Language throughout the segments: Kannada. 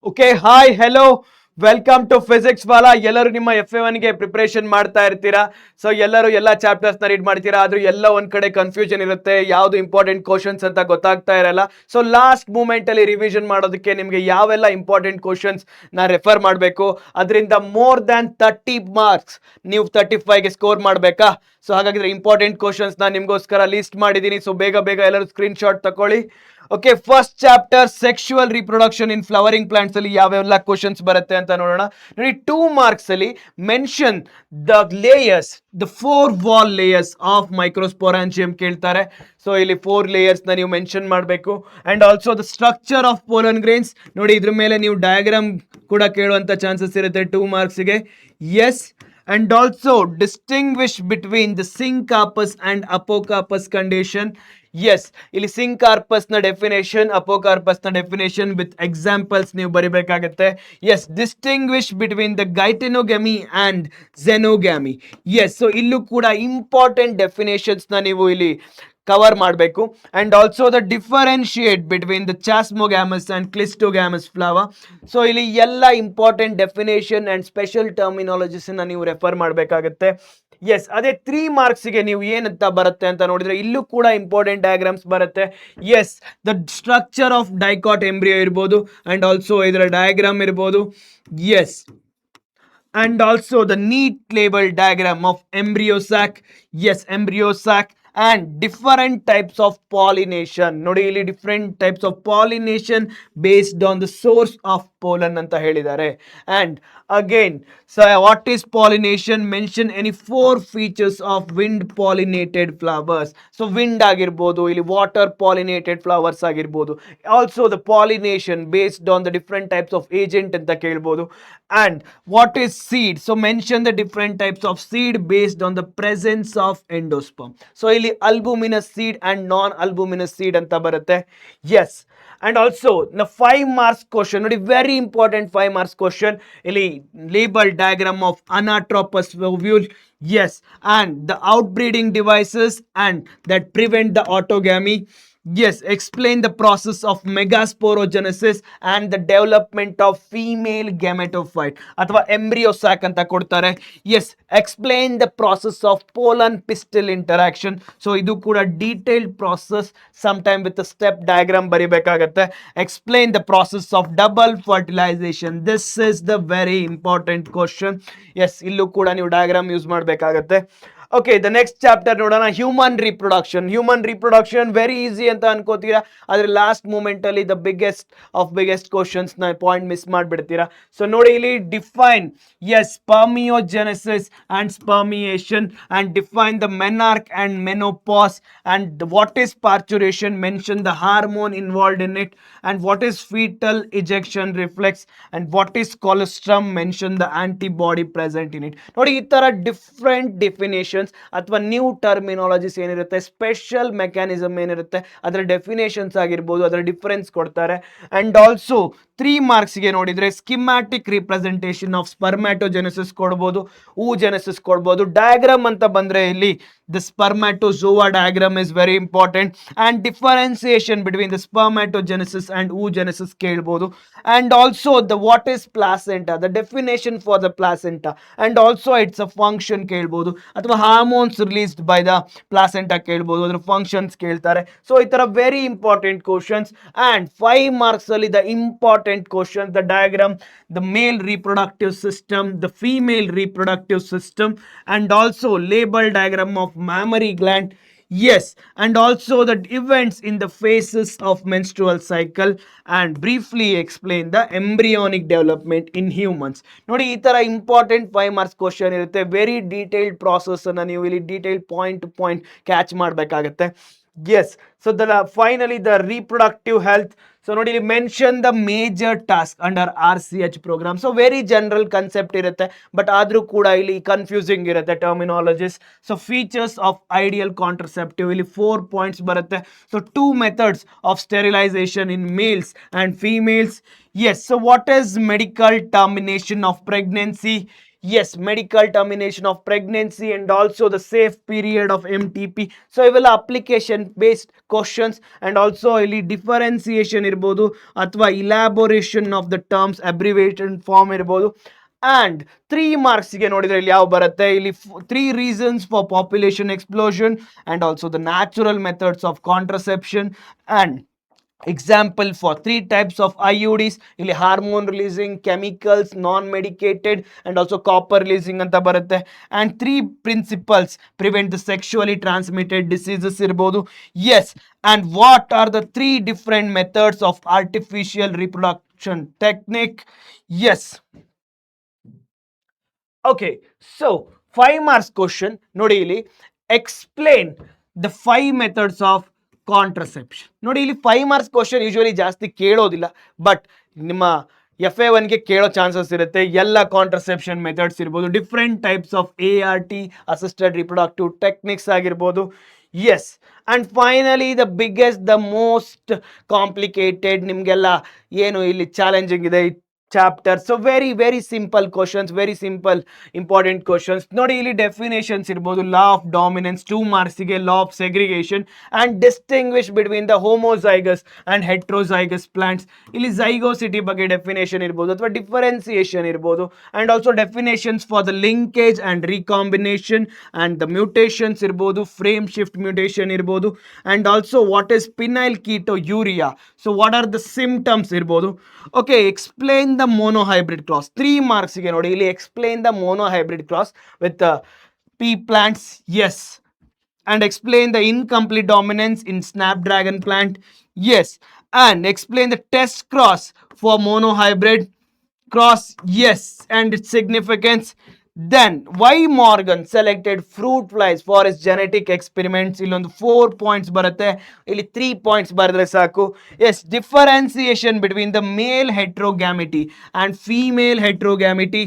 Okay, hi, hello, welcome to Physics Wallah. ಎಲ್ಲರೂ ನಿಮ್ಮ FA1ಗೆ ಪ್ರಿಪರೇಷನ್ ಮಾಡ್ತಾ ಇರ್ತೀರಾ. ಸೊ ಎಲ್ಲರೂ ಎಲ್ಲ ಚಾಪ್ಟರ್ಸ್ ನ ರೀಡ್ ಮಾಡ್ತೀರಾ. ಆದ್ರೂ ಎಲ್ಲ ಒಂದ್ ಕಡೆ ಕನ್ಫ್ಯೂಷನ್ ಇರುತ್ತೆ, ಯಾವ್ದು ಇಂಪಾರ್ಟೆಂಟ್ ಕ್ವಶನ್ಸ್ ಅಂತ ಗೊತ್ತಾಗ್ತಾ ಇರಲ್ಲ. ಸೊ ಲಾಸ್ಟ್ ಮೂಮೆಂಟ್ ಅಲ್ಲಿ ರಿವಿಷನ್ ಮಾಡೋದಕ್ಕೆ ನಿಮ್ಗೆ ಯಾವೆಲ್ಲ ಇಂಪಾರ್ಟೆಂಟ್ ಕ್ವಶನ್ಸ್ ನ ರೆಫರ್ ಮಾಡಬೇಕು, ಅದರಿಂದ ಮೋರ್ ದ್ಯಾನ್ 30 ಮಾರ್ಕ್ಸ್ ನೀವು 35ಗೆ ಸ್ಕೋರ್ ಮಾಡಬೇಕಾ. ಸೊ ಹಾಗಾದ್ರೆ ಇಂಪಾರ್ಟೆಂಟ್ ಕ್ವಶನ್ಸ್ ನ ನಿಮ್ಗೋಸ್ಕರ ಲಿಸ್ಟ್ ಮಾಡಿದೀನಿ. ಸೊ ಬೇಗ ಬೇಗ ಎಲ್ಲರೂ ಸ್ಕ್ರೀನ್ ಶಾಟ್ ತಕೊಳ್ಳಿ. Okay, first chapter sexual reproduction in flowering plants ಅಲ್ಲಿ ಯಾವೆಲ್ಲ ಕ್ವಶನ್ಸ್ ಬರುತ್ತೆ ಅಂತ ನೋಡೋಣ. ನೋಡಿ, 2 ಮಾರ್ಕ್ಸ್ ಅಲ್ಲಿ mention the layers, the 4 wall layers of ಮೈಕ್ರೋಸ್ಪೊರಾಂಜಿಯಂ ಕೇಳ್ತಾರೆ. ಸೊ ಇಲ್ಲಿ 4 ಲೇಯರ್ಸ್ ನ ನೀವು ಮೆನ್ಷನ್ ಮಾಡಬೇಕು. And also the structure of pollen grains, ನೋಡಿ ಇದ್ರ ಮೇಲೆ ನೀವು ಡಯಾಗ್ರಾಮ್ ಕೂಡ ಕೇಳುವಂತ ಚಾನ್ಸಸ್ ಇರುತ್ತೆ 2 ಮಾರ್ಕ್ಸ್ಗೆ. S. And also distinguish between the syncarpus and apocarpus condition. Yes, ಇಲ್ಲಿ syncarpus ನ ಡೆಫಿನೇಷನ್, apocarpus ನ ಡೆಫಿನೇಷನ್ ವಿತ್ ಎಕ್ಸಾಂಪಲ್ಸ್ ನೀವು ಬರಿಬೇಕಾಗುತ್ತೆ. Yes, distinguish between the geitonogamy and xenogamy. Yes, so ಇಲ್ಲೂ ಕೂಡ ಇಂಪಾರ್ಟೆಂಟ್ ಡೆಫಿನೇಷನ್ಸ್ ನ ನೀವು ಇಲ್ಲಿ ಕವರ್ ಮಾಡಬೇಕು. And also the differentiate between the chasmogamous and cleistogamous flower. So ಇಲ್ಲಿ ಎಲ್ಲ important definition and special terminologies ನೀವು ರೆಫರ್ ಮಾಡಬೇಕಾಗುತ್ತೆ. ಎಸ್, ಅದೇ 3 ಮಾರ್ಕ್ಸ್ಗೆ ನೀವು ಏನಂತ ಬರುತ್ತೆ ಅಂತ ನೋಡಿದ್ರೆ ಇಲ್ಲೂ ಕೂಡ ಇಂಪಾರ್ಟೆಂಟ್ ಡಯಾಗ್ರಾಮ್ಸ್ ಬರುತ್ತೆ. Yes, the structure of dicot embryo ಇರ್ಬೋದು, ಅಂಡ್ ಆಲ್ಸೋ ಇದರ ಡಯಾಗ್ರಾಮ್ ಇರ್ಬೋದು. Yes, and also the neat label diagram of embryo sac. Yes, embryo sac and different types of pollination. ನೋಡಿ ಇಲ್ಲಿ different types of pollination based on the source of pollen ಅಂತ ಹೇಳಿದ್ದಾರೆ. And again, so what is pollination? Mention any 4 features of wind pollinated flowers. So wind ಆಗಿರ್ಬೋದು, ಇಲ್ಲಿ ವಾಟರ್ ಪಾಲಿನೇಟೆಡ್ ಫ್ಲವರ್ಸ್ ಆಗಿರ್ಬೋದು. Also the pollination based on the different types of agent ಅಂತ ಕೇಳ್ಬೋದು. And what is seed? So mention the different types of seed based on the presence of endosperm. So ಇಲ್ಲಿ ಅಲ್ಬುಮಿನಸ್ ಸೀಡ್ ಅಂಡ್ ನಾನ್ ಅಲ್ಬುಮಿನಸ್ ಸೀಡ್ ಅಂತ ಬರುತ್ತೆ. ಎಸ್, ಅಂಡ್ ಆಲ್ಸೋ ನ 5 ಮಾರ್ಕ್ಸ್ ಕ್ವಶನ್ ನೋಡಿ, ವೆರಿ ಇಂಪಾರ್ಟೆಂಟ್ 5 ಮಾರ್ಕ್ಸ್ ಕ್ವಶನ್. ಇಲ್ಲಿ label diagram of ಅನಾಟ್ರೋಪಸ್ ovule. Yes, and the outbreeding devices and that prevent the autogamy. Yes, explain the process of megasporogenesis and the development of female gametophyte ಅಥವಾ embryo sac ಅಂತ ಕೊಡ್ತಾರೆ. Yes, explain the process of pollen pistil interaction. So ಇದು ಕೂಡ detailed process, some time with step diagram ಬರಿಬೇಕಾಗತ್ತೆ. Explain the process of double fertilization. This is the very important question. Yes, ಇಲ್ಲೂ ಕೂಡ ನೀವು ಡಯಾಗ್ರಾಮ್ ಯೂಸ್ ಮಾಡಬೇಕಾಗತ್ತೆ. ಓಕೆ, ದ ನೆಕ್ಸ್ಟ್ ಚಾಪ್ಟರ್ ನೋಡೋಣ, human reproduction. Human reproduction very easy ಅಂತ ಅನ್ಕೋತೀರಾ, ಆದ್ರೆ ಲಾಸ್ಟ್ ಮೂಮೆಂಟ್ ಅಲ್ಲಿ ದ ಬಿಗ್ಗೆಸ್ಟ್ ಕ್ವಶನ್ಸ್ ನ ಪಾಯಿಂಟ್ ಮಿಸ್ ಮಾಡ್ಬಿಡ್ತೀರಾ. ಸೊ ನೋಡಿ ಇಲ್ಲಿ define, yes, spermiogenesis and spermiation, and define the menarche and menopause, and what is parturition, mention the hormone involved in it, and what is foetal ejection reflex, and what is colostrum, mention the antibody present in it. ನೋಡಿ ಈ ತರ ಡಿಫ್ರೆಂಟ್ ಡೆಫಿನೇಷನ್ ಅಥವಾ ನ್ಯೂ ಟರ್ಮಿನಾಲಜೀಸ್ ಏನಿರುತ್ತೆ, ಸ್ಪೆಷಲ್ ಮೆಕ್ಯಾನಿಸಮ್ ಏನಿರುತ್ತೆ, ಅದರ ಡೆಫಿನೇಷನ್ಸ್ ಆಗಿರ್ಬೋದು, ಅದರ ಡಿಫರೆನ್ಸ್ ಕೊಡ್ತಾರೆ. ಅಂಡ್ ಆಲ್ಸೋ 3 ಮಾರ್ಕ್ಸ್ಗೆ ನೋಡಿದ್ರೆ ಸ್ಕಿಮ್ಯಾಟಿಕ್ ರಿಪ್ರೆಸೆಂಟೇಷನ್ ಆಫ್ ಸ್ಪರ್ಮ್ಯಾಟೋಜೆನೆಸಿಸ್ ಕೊಡ್ಬೋದು, oogenesis ಕೊಡ್ಬೋದು. ಡಯಾಗ್ರಾಮ್ ಅಂತ ಬಂದ್ರೆ ಇಲ್ಲಿ the spermatozoa diagram is very important. And differentiation between the spermatogenesis and oogenesis ಕೇಳ್ಬೋದು. And also the what is placenta, the definition for the placenta, and also its a function ಕೇಳ್ಬೋದು, ಅಥವಾ hormones released by the placenta ಕೇಳ್ಬೋದು, ಅದ್ರ ಫಂಕ್ಷನ್ಸ್ ಕೇಳ್ತಾರೆ. ಸೊ ಈ ತರ very important questions. And 5 marks ಅಲ್ಲಿ the important question, the diagram, the male reproductive system, the female reproductive system, and also label diagram of mammary gland. Yes, and also the events in the phases of menstrual cycle, and briefly explain the embryonic development in humans. ನೋಡಿ ಈ ತರ ಇಂಪಾರ್ಟೆಂಟ್ 5 ಮಾರ್ಕ್ಸ್ ಕ್ವಶನ್ ಇರುತ್ತೆ. ವೆರಿ ಡೀಟೇಲ್ಡ್ ಪ್ರಾಸೆಸ್ ಅನ್ನ ನೀವು ಇಲ್ಲಿ detail point to point catch ಮಾಡಬೇಕಾಗತ್ತೆ. Yes, so finally the reproductive health. So ನೋಡಿ ಇಲ್ಲಿ mention the major task under RCH program. So very general concept ಇರುತ್ತೆ, ಬಟ್ ಆದ್ರೂ ಕೂಡ ಇಲ್ಲಿ ಕನ್ಫ್ಯೂಸಿಂಗ್ ಇರುತ್ತೆ terminologies. So features of ideal contraceptive, ಇಲ್ಲಿ 4 ಪಾಯಿಂಟ್ಸ್ ಬರುತ್ತೆ. So 2 methods of sterilization in males and females. Yes, so what is medical termination of pregnancy? Yes, medical termination of pregnancy and also the safe period of MTP. So ಇವೆಲ್ಲ application based questions and also ಇಲ್ಲಿ ಡಿಫರೆನ್ಸಿಯೇಷನ್ ಇರ್ಬೋದು ಅಥವಾ elaboration of the terms abbreviation form ಇರ್ಬೋದು. ಅಂಡ್ 3 ಮಾರ್ಕ್ಸ್ಗೆ ನೋಡಿದ್ರೆ ಇಲ್ಲಿ ಯಾವ ಬರುತ್ತೆ, ಇಲ್ಲಿ 3 reasons for population explosion and also the natural methods of contraception and example for 3 types of IUDs. ಇಲ್ಲಿ hormone releasing, chemicals, non medicated and also copper releasing ಅಂತ ಬರುತ್ತೆ. And 3 principles prevent the sexually transmitted diseases ಇರ್ಬೋದು. S, and what are the 3 different methods of artificial reproduction technique. Yes, okay, so 5 marks question ನೋಡಿ ಇಲ್ಲಿ, explain the 5 methods of contraception. ನೋಡಿ ಇಲ್ಲಿ 5 ಮಾರ್ಕ್ಸ್ ಕ್ವಶನ್ ಯೂಶುವಲಿ ಜಾಸ್ತಿ ಕೇಳೋದಿಲ್ಲ, ಬಟ್ ನಿಮ್ಮ FA1ಗೆ ಕೇಳೋ ಚಾನ್ಸಸ್ ಇರುತ್ತೆ. ಎಲ್ಲ ಕಾಂಟ್ರಸೆಪ್ಷನ್ ಮೆಥಡ್ಸ್ ಇರ್ಬೋದು, different types of ART assisted reproductive techniques ಆಗಿರ್ಬೋದು. Yes, and finally the biggest, the most complicated, ನಿಮಗೆಲ್ಲ ಏನು ಇಲ್ಲಿ ಚಾಲೆಂಜಿಂಗ್ ಇದೆ chapter. So very very simple questions, very simple important questions. ನೋಡಿ ಇಲ್ಲಿ ಡೆಫಿನೇಷನ್ಸ್ ಇರ್ಬೋದು, ಲಾ ಆಫ್ ಡಾಮಿನೆನ್ಸ್ 2 ಮಾರ್ಕ್ಸ್ಗೆ, law of segregation and distinguish between the homozygous and heterozygous plants. ಇಲ್ಲಿ ಝೈಗೋಸಿಟಿ ಬಗ್ಗೆ ಡೆಫಿನೇಷನ್ ಇರ್ಬೋದು ಅಥವಾ ಡಿಫರೆನ್ಸಿಯೇಷನ್ ಇರ್ಬೋದು. And also definitions for the linkage and recombination and the mutations ಇರ್ಬೋದು, ಫ್ರೇಮ್ ಶಿಫ್ಟ್ ಮ್ಯೂಟೇಷನ್ ಇರ್ಬೋದು. And also what is phenylketonuria, so what are the symptoms ಇರ್ಬೋದು. Okay, explain the monohybrid cross 3 ಮಾರ್ಕ್ಸ್ಗೆ ನೋಡಿ ಇಲ್ಲಿ, explain the monohybrid cross with pea plants. Yes, and explain the incomplete dominance in snapdragon plant. Yes, and explain the test cross for monohybrid cross. Yes, and its significance. Then why Morgan selected fruit flies for his genetic experiments. ಇಲ್ಲೊಂದು 4 ಪಾಯಿಂಟ್ಸ್ ಬರುತ್ತೆ, ಇಲ್ಲಿ 3 ಪಾಯಿಂಟ್ಸ್ ಬರೆದ್ರೆ ಸಾಕು. Yes, differentiation between the male heterogamety and female heterogamety.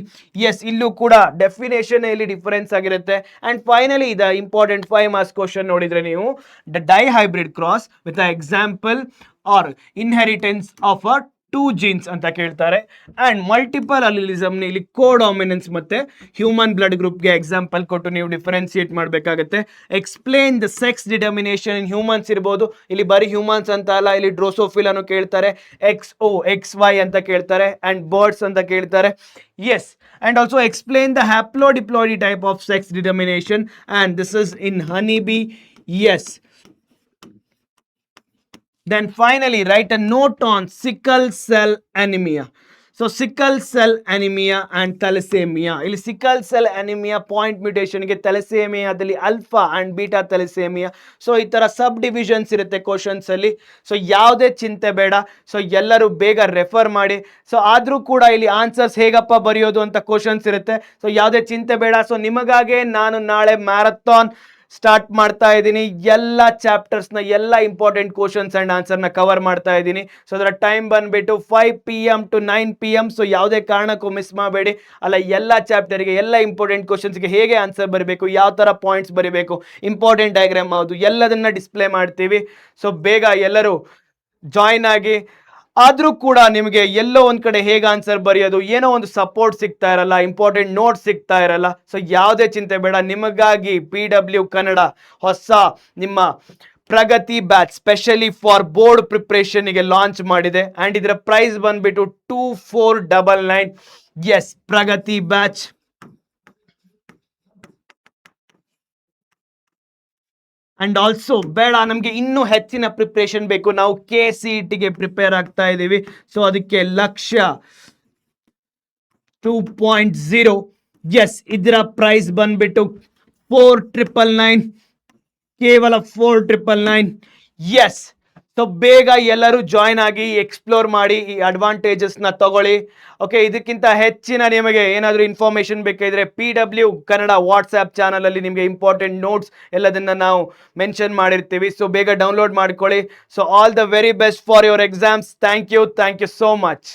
Yes, ಇಲ್ಲೂ ಕೂಡ ಡೆಫಿನೇಷನ್ ಇಲ್ಲಿ ಡಿಫರೆನ್ಸ್ ಆಗಿರುತ್ತೆ. And finally the important 5 marks question ನೋಡಿದ್ರೆ ನೀವು, the dihybrid cross with example or inheritance of a 2 genes ಅಂತ ಕೇಳ್ತಾರೆ. ಅಂಡ್ ಮಲ್ಟಿಪಲ್ ಅಲಿಲಿಸಮ್ ಇಲ್ಲಿ ಕೋಡಾಮಿನೆನ್ಸ್ ಮತ್ತೆ ಹ್ಯೂಮನ್ ಬ್ಲಡ್ ಗ್ರೂಪ್ಗೆ ಎಕ್ಸಾಂಪಲ್ ಕೊಟ್ಟು ನೀವು ಡಿಫರೆನ್ಸಿಯೇಟ್ ಮಾಡಬೇಕಾಗುತ್ತೆ. Explain the sex determination in humans ಇರ್ಬೋದು, ಇಲ್ಲಿ ಬರೀ ಹ್ಯೂಮನ್ಸ್ ಅಂತ ಅಲ್ಲ, ಇಲ್ಲಿ ಡ್ರೋಸೋಫಿಲ್ ಅನ್ನು ಕೇಳ್ತಾರೆ, XO XY ಅಂತ ಕೇಳ್ತಾರೆ, ಅಂಡ್ ಬರ್ಡ್ಸ್ ಅಂತ ಕೇಳ್ತಾರೆ. Yes, and also explain the haplodiploidy type of sex determination, and this is in honeybee. Yes. Then finally write a note on sickle cell anemia. So sickle cell anemia and thalassemia. ಇಲ್ಲಿ sickle cell anemia ಪಾಯಿಂಟ್ ಮ್ಯೂಟೇಷನ್ಗೆ, ಥೆಲಸೇಮಿಯಾದಲ್ಲಿ alpha and beta thalassaemia. So ಈ ಥರ ಸಬ್ ಡಿವಿಷನ್ಸ್ ಇರುತ್ತೆ ಕ್ವಶನ್ಸ್ ಅಲ್ಲಿ. ಸೊ ಯಾವುದೇ ಚಿಂತೆ ಬೇಡ, ಸೊ ಎಲ್ಲರೂ ಬೇಗ ರೆಫರ್ ಮಾಡಿ. ಸೊ ಆದರೂ ಕೂಡ ಇಲ್ಲಿ ಆನ್ಸರ್ಸ್ ಹೇಗಪ್ಪ ಬರೆಯೋದು ಅಂತ ಕ್ವಶನ್ಸ್ ಇರುತ್ತೆ. ಸೊ ಯಾವುದೇ ಚಿಂತೆ ಬೇಡ. ಸೊ ನಿಮಗಾಗೆ ನಾನು ನಾಳೆ ಮ್ಯಾರಥಾನ್ ಸ್ಟಾರ್ಟ್ ಮಾಡ್ತಾ ಇದ್ದೀನಿ. ಎಲ್ಲ ಚಾಪ್ಟರ್ಸ್ನ ಎಲ್ಲ ಇಂಪಾರ್ಟೆಂಟ್ ಕ್ವಶನ್ಸ್ ಆ್ಯಂಡ್ ಆನ್ಸರ್ನ ಕವರ್ ಮಾಡ್ತಾ ಇದ್ದೀನಿ. ಸೊ ಅದರ ಟೈಮ್ ಬಂದುಬಿಟ್ಟು 5 PM to 9 PM. ಸೊ ಯಾವುದೇ ಕಾರಣಕ್ಕೂ ಮಿಸ್ ಮಾಡಬೇಡಿ. ಅಲ್ಲ, ಎಲ್ಲ ಚಾಪ್ಟರ್ಗೆ ಎಲ್ಲ ಇಂಪಾರ್ಟೆಂಟ್ ಕ್ವಶನ್ಸ್ಗೆ ಹೇಗೆ ಆನ್ಸರ್ ಬರಬೇಕು, ಯಾವ ಥರ ಪಾಯಿಂಟ್ಸ್ ಬರೀಬೇಕು, ಇಂಪಾರ್ಟೆಂಟ್ ಡಯಾಗ್ರಾಮ್ ಯಾವುದು, ಎಲ್ಲದನ್ನ ಡಿಸ್ಪ್ಲೇ ಮಾಡ್ತೀವಿ. ಸೊ ಬೇಗ ಎಲ್ಲರೂ ಜಾಯ್ನ್ ಆಗಿ. ಆದರೂ ಕೂಡ ನಿಮಗೆ ಎಲ್ಲೋ ಒಂದು ಕಡೆ ಹೇಗೆ ಆನ್ಸರ್ ಬರೆಯೋದು, ಏನೋ ಒಂದು ಸಪೋರ್ಟ್ ಸಿಗ್ತಾ ಇರಲ್ಲ, ಇಂಪಾರ್ಟೆಂಟ್ ನೋಟ್ಸ್ ಸಿಗ್ತಾ ಇರಲ್ಲ. ಸೊ ಯಾವುದೇ ಚಿಂತೆ ಬೇಡ, ನಿಮಗಾಗಿ PW ಕನ್ನಡ ಹೊಸ ನಿಮ್ಮ Pragati batch specially for board ಪ್ರಿಪ್ರೇಷನ್ಗೆ ಲಾಂಚ್ ಮಾಡಿದೆ. ಆ್ಯಂಡ್ ಇದರ ಪ್ರೈಸ್ ಬಂದ್ಬಿಟ್ಟು 2499. Yes, Pragati batch. And also ಬೇಡ, ನಮಗೆ ಇನ್ನೂ ಹೆಚ್ಚಿನ ಪ್ರಿಪ್ರೇಷನ್ ಬೇಕು, ನಾವು KCETಗೆ ಪ್ರಿಪೇರ್ ಆಗ್ತಾ ಇದ್ದೀವಿ. ಸೊ ಅದಕ್ಕೆ ಲಕ್ಷ್ಯ 2.0. ಎಸ್, ಇದರ ಪ್ರೈಸ್ ಬಂದ್ಬಿಟ್ಟು 4999, ಕೇವಲ 4999. ಎಸ್, ಸೊ ಬೇಗ ಎಲ್ಲರೂ ಜಾಯ್ನ್ ಆಗಿ, ಎಕ್ಸ್ಪ್ಲೋರ್ ಮಾಡಿ, ಈ ಅಡ್ವಾಂಟೇಜಸ್ನ ತಗೊಳ್ಳಿ. ಓಕೆ, ಇದಕ್ಕಿಂತ ಹೆಚ್ಚಿನ ನಿಮಗೆ ಏನಾದರೂ ಇನ್ಫಾರ್ಮೇಷನ್ ಬೇಕಾದರೆ PW ಕನ್ನಡ ವಾಟ್ಸ್ಆ್ಯಪ್ ಚಾನಲಲ್ಲಿ ನಿಮಗೆ ಇಂಪಾರ್ಟೆಂಟ್ ನೋಟ್ಸ್ ಎಲ್ಲದನ್ನು ನಾವು ಮೆನ್ಷನ್ ಮಾಡಿರ್ತೀವಿ. ಸೊ ಬೇಗ ಡೌನ್ಲೋಡ್ ಮಾಡ್ಕೊಳ್ಳಿ. So all the very best for your exams. Thank you so much.